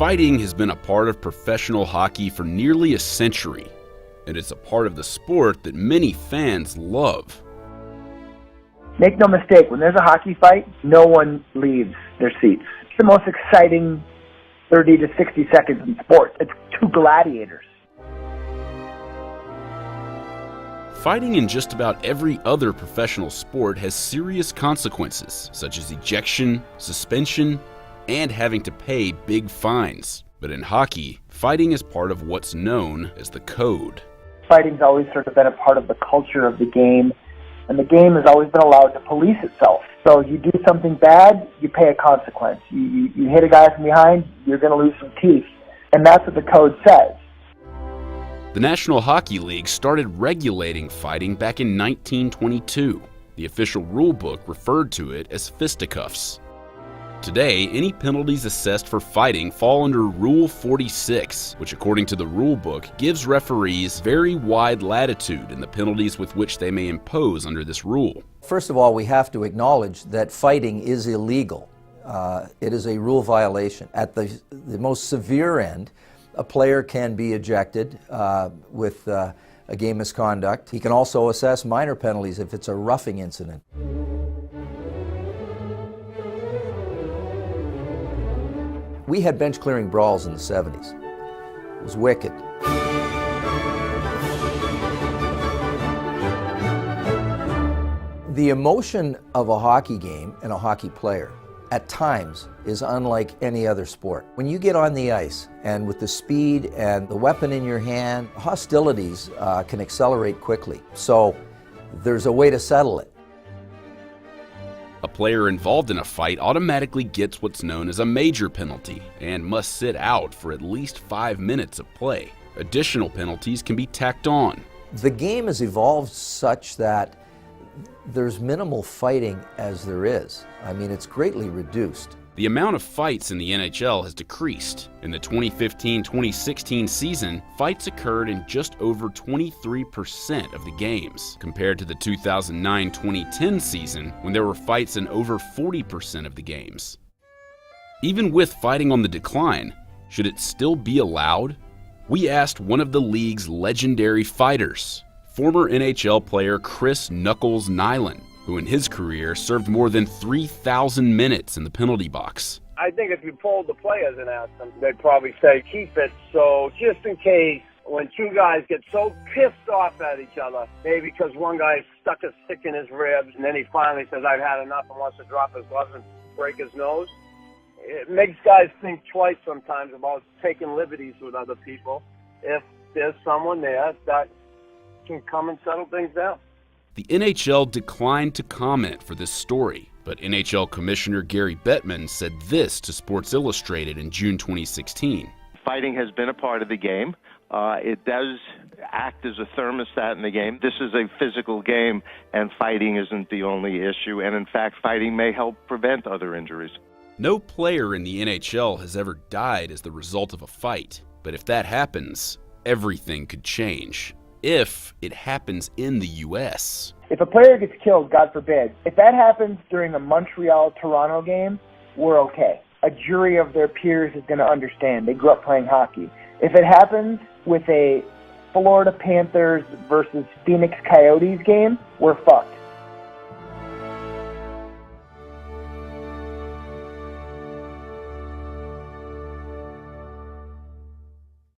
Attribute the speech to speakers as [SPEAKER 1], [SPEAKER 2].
[SPEAKER 1] Fighting has been a part of professional hockey for nearly a century, and it's a part of the sport that many fans love.
[SPEAKER 2] Make no mistake, when there's a hockey fight, no one leaves their seats. It's the most exciting 30 to 60 seconds in sports. It's two gladiators.
[SPEAKER 1] Fighting in just about every other professional sport has serious consequences, such as ejection, suspension, and having to pay big fines. But in hockey, fighting is part of what's known as the code.
[SPEAKER 2] Fighting's always sort of been a part of the culture of the game, and the game has always been allowed to police itself. So you do something bad, you pay a consequence. You hit a guy from behind, you're going to lose some teeth. And that's what the code says.
[SPEAKER 1] The National Hockey League started regulating fighting back in 1922. The official rule book referred to it as fisticuffs. Today, any penalties assessed for fighting fall under Rule 46, which according to the rule book gives referees very wide latitude in the penalties with which they may impose under this rule.
[SPEAKER 3] First of all, we have to acknowledge that fighting is illegal. It is a rule violation. At the most severe end, a player can be ejected with a game misconduct. He can also assess minor penalties if it's a roughing incident. We had bench clearing brawls in the 70s. It was wicked. The emotion of a hockey game and a hockey player at times is unlike any other sport. When you get on the ice and with the speed and the weapon in your hand, hostilities can accelerate quickly. So there's a way to settle it.
[SPEAKER 1] A player involved in a fight automatically gets what's known as a major penalty and must sit out for at least 5 minutes of play. Additional penalties can be tacked on.
[SPEAKER 3] The game has evolved such that there's minimal fighting as there is. I mean, it's greatly reduced.
[SPEAKER 1] The amount of fights in the NHL has decreased. In the 2015-2016 season, fights occurred in just over 23% of the games, compared to the 2009-2010 season when there were fights in over 40% of the games. Even with fighting on the decline, should it still be allowed? We asked one of the league's legendary fighters, former NHL player Chris Knuckles Nyland, who in his career served more than 3,000 minutes in the penalty box.
[SPEAKER 4] I think if you polled the players and asked them, they'd probably say keep it, so just in case when two guys get so pissed off at each other, maybe because one guy stuck a stick in his ribs and then he finally says, I've had enough, and wants to drop his gloves and break his nose. It makes guys think twice sometimes about taking liberties with other people if there's someone there that can come and settle things down.
[SPEAKER 1] The NHL declined to comment for this story, but NHL Commissioner Gary Bettman said this to Sports Illustrated in June 2016.
[SPEAKER 5] Fighting has been a part of the game. It does act as a thermostat in the game. This is a physical game, and fighting isn't the only issue. And in fact, fighting may help prevent other injuries.
[SPEAKER 1] No player in the NHL has ever died as the result of a fight. But if that happens, everything could change. If it happens in the U.S.
[SPEAKER 2] If a player gets killed, God forbid, if that happens during a Montreal-Toronto game, we're okay. A jury of their peers is going to understand. They grew up playing hockey. If it happens with a Florida Panthers versus Phoenix Coyotes game, we're fucked.